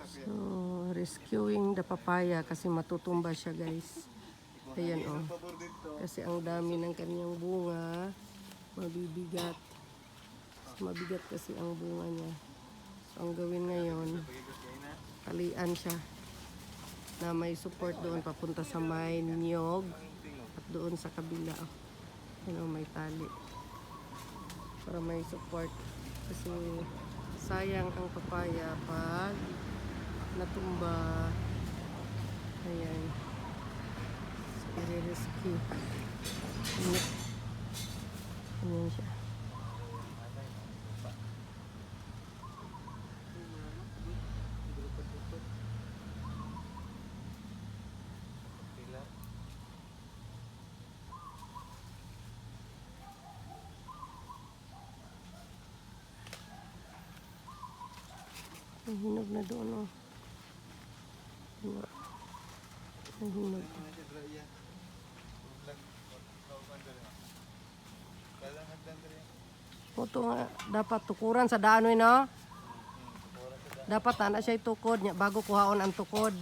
So, rescuing the papaya kasi matutumba siya, guys. Ayan, oh. Kasi ang dami ng kanyang bunga. Mabibigat. Mabigat kasi ang bunga niya. So, ang gawin ngayon, talian siya na may support doon papunta sa may niyog at doon sa kabila, oh. Ayan, oh, may tali para may support kasi sayang ang papaya pag natumba. Ayan, so, i-rescue. Ayan siya. Ang hinog na doon, oh. Ang hinog. Ito nga, dapat tukuran sa daan, no? Dapat na siya itukod niya bago kuhaon ang tukod.